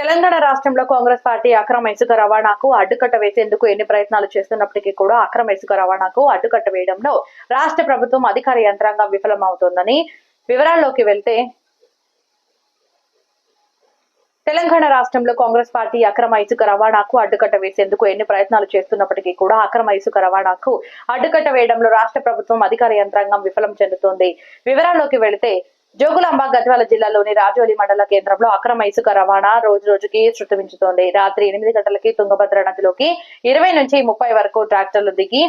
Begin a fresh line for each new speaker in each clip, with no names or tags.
తెలంగాణ రాష్ట్రంలో కాంగ్రెస్ పార్టీ అక్రమ ఇసుక రవాణాకు అడ్డుకట్ట వేసేందుకు ఎన్ని ప్రయత్నాలు చేస్తున్నప్పటికీ కూడా అక్రమ ఇసుక రవాణాకు అడ్డుకట్ట వేయడంలో రాష్ట్ర ప్రభుత్వం అధికార యంత్రాంగం విఫలమవుతోందని వివరాల్లోకి వెళ్తే తెలంగాణ రాష్ట్రంలో కాంగ్రెస్ పార్టీ అక్రమ ఇసుక రవాణాకు అడ్డుకట్ట వేసేందుకు ఎన్ని ప్రయత్నాలు చేస్తున్నప్పటికీ కూడా అక్రమ ఇసుక రవాణాకు అడ్డుకట్ట వేయడంలో రాష్ట్ర ప్రభుత్వం అధికార యంత్రాంగం విఫలం చెందుతోంది. వివరాల్లోకి వెళితే జోగులాంబ గద్వాల జిల్లాలోని రాజోలి మండల కేంద్రంలో అక్రమ ఇసుక రవాణా రోజు రోజుకి శృతిమించుతోంది. రాత్రి 8 గంటలకి తుంగభద్ర నదిలోకి 20 నుంచి 30 వరకు ట్రాక్టర్లు దిగి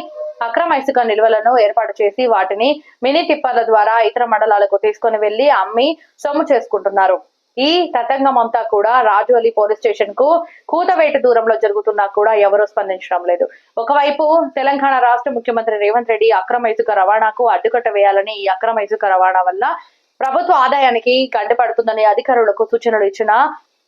అక్రమ ఇసుక నిల్వలను ఏర్పాటు చేసి వాటిని మినీ టిప్పర్ల ద్వారా ఇతర మండలాలకు తీసుకుని వెళ్లి అమ్మి సొమ్ము చేసుకుంటున్నారు. ఈ తతంగం అంతా కూడా రాజోలి పోలీస్ స్టేషన్ కు కూతవేటు దూరంలో జరుగుతున్నా కూడా ఎవరూ స్పందించడం లేదు. ఒకవైపు తెలంగాణ రాష్ట్ర ముఖ్యమంత్రి రేవంత్ రెడ్డి అక్రమ ఇసుక రవాణాకు అడ్డుకట్ట వేయాలని, ఈ అక్రమ ఇసుక రవాణా వల్ల ప్రభుత్వ ఆదాయానికి గంటపడుతుందని అధికారులకు సూచనలు ఇచ్చినా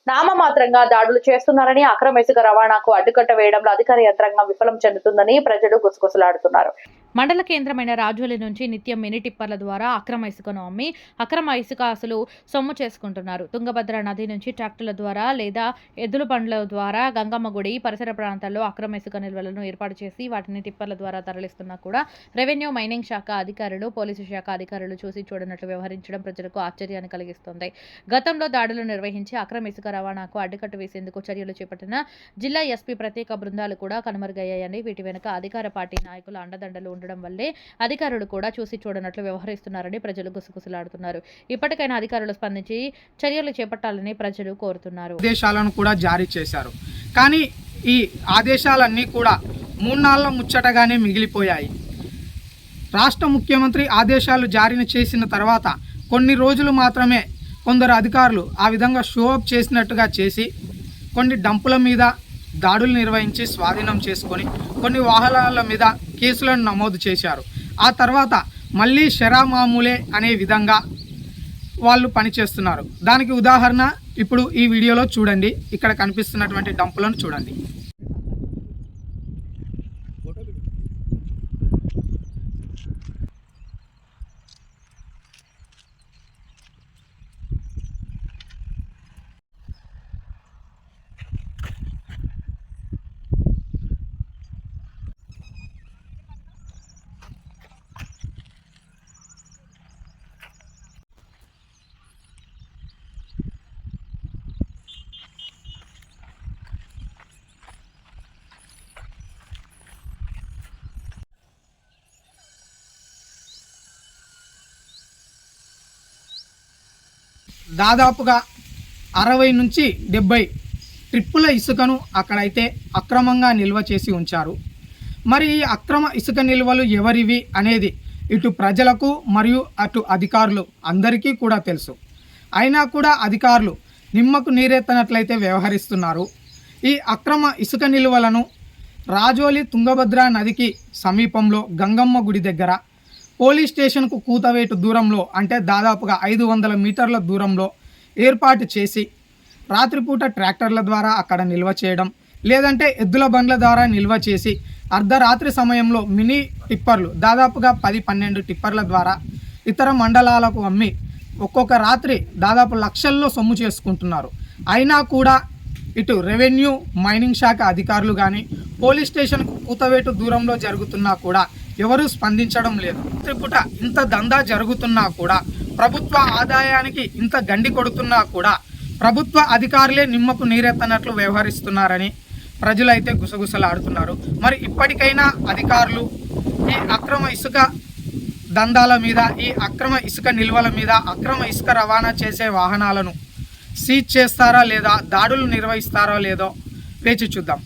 నామమాత్రంగా దాడులు చేస్తున్నారని, అక్రమ ఇసుక రవాణాకు అడ్డుకట్ట వేయడంలో అధికార యంత్రాంగం విఫలం చెందుతుందని ప్రజలు గుసగుసలాడుతున్నారు. మండల కేంద్రమైన రాజోలి నుంచి నిత్యం మినీ టిప్పర్ల ద్వారా అక్రమ ఇసుకను అమ్మి అక్రమ ఇసుక అసలు సొమ్ము చేసుకుంటున్నారు. తుంగభద్ర నది నుంచి ట్రాక్టర్ల ద్వారా లేదా ఎద్దుల బండ్ల ద్వారా గంగమ్మ గుడి పరిసర ప్రాంతాల్లో అక్రమ ఇసుక నిల్వలను ఏర్పాటు చేసి వాటిని టిప్పర్ల ద్వారా తరలిస్తున్నా కూడా రెవెన్యూ, మైనింగ్ శాఖ అధికారులు, పోలీసు శాఖ అధికారులు చూసి చూడనట్లు వ్యవహరించడం ప్రజలకు ఆశ్చర్యాన్ని కలిగిస్తోంది. గతంలో దాడులు నిర్వహించి అక్రమ ఇసుక రవాణాకు అడ్డుకట్ట వేసేందుకు చర్యలు చేపట్టిన జిల్లా ఎస్పీ ప్రత్యేక బృందాలు కూడా కనుమరుగయ్యాయని, వీటి వెనుక అధికార పార్టీ నాయకుల అండదండలు ఉండడం వల్లే అధికారులు కూడా చూసి చూడనట్లు వ్యవహరిస్తున్నారని ప్రజలు గుసగుసలాడుతున్నారు. ఇప్పటికైనా అధికారులు స్పందించి చర్యలు చేపట్టాలని ప్రజలు కోరుతున్నారు.
ఆదేశాలను కూడా జారీ చేశారు. కానీ ఈ ఆదేశాలన్నీ కూడా 3 నాళ్ల ముచ్చటగానే మిగిలిపోయాయి. రాష్ట్ర ముఖ్యమంత్రి ఆదేశాలు జారీ చేసిన తర్వాత కొన్ని రోజులు మాత్రమే కొందరు అధికారులు ఆ విధంగా షో అప్ చేసినట్టుగా చేసి కొన్ని డంపుల మీద దాడులు నిర్వహించి స్వాధీనం చేసుకొని కొన్ని వాహనాల మీద కేసులను నమోదు చేశారు. ఆ తర్వాత మళ్ళీ షరామామూలే అనే విధంగా వాళ్ళు పనిచేస్తున్నారు. దానికి ఉదాహరణ ఇప్పుడు ఈ వీడియోలో చూడండి. ఇక్కడ కనిపిస్తున్నటువంటి డంపులను చూడండి. దాదాపుగా 60 నుంచి 70 ట్రిప్పుల ఇసుకను అక్కడైతే అక్రమంగా నిల్వ చేసి ఉంచారు. మరి ఈ అక్రమ ఇసుక నిల్వలు ఎవరివి అనేది ఇటు ప్రజలకు మరియు అటు అధికారులు అందరికీ కూడా తెలుసు. అయినా కూడా అధికారులు నిమ్మకు నీరెత్తనట్లయితే వ్యవహరిస్తున్నారు. ఈ అక్రమ ఇసుక నిల్వలను రాజోలి తుంగభద్ర నదికి సమీపంలో గంగమ్మ గుడి దగ్గర పోలీస్ స్టేషన్కు కూతవేటు దూరంలో, అంటే దాదాపుగా 500 మీటర్ల దూరంలో ఏర్పాటు చేసి రాత్రిపూట ట్రాక్టర్ల ద్వారా అక్కడ నిల్వ చేయడం, లేదంటే ఎద్దుల బండ్ల ద్వారా నిల్వ చేసి అర్ధరాత్రి సమయంలో మినీ టిప్పర్లు దాదాపుగా 10-12 టిప్పర్ల ద్వారా ఇతర మండలాలకు అమ్మి ఒక్కొక్క రాత్రి దాదాపు లక్షల్లో సొమ్ము చేసుకుంటున్నారు. అయినా కూడా ఇటు రెవెన్యూ, మైనింగ్ శాఖ అధికారులు కానీ పోలీస్ స్టేషన్కు కూతవేటు దూరంలో జరుగుతున్నా కూడా ఎవరూ స్పందించడం లేదు. రాత్రిపూట ఇంత దందా జరుగుతున్నా కూడా, ప్రభుత్వ ఆదాయానికి ఇంత గండి కొడుతున్నా కూడా ప్రభుత్వ అధికారులే నిమ్మకు నీరెత్తనట్లు వ్యవహరిస్తున్నారని ప్రజలైతే గుసగుసలాడుతున్నారు. మరి ఇప్పటికైనా అధికారులు ఈ అక్రమ ఇసుక దందాల మీద, ఈ అక్రమ ఇసుక నిల్వల మీద, అక్రమ ఇసుక రవాణా చేసే వాహనాలను సీజ్ చేస్తారా లేదా, దాడులు నిర్వహిస్తారో లేదో వేచి చూద్దాం.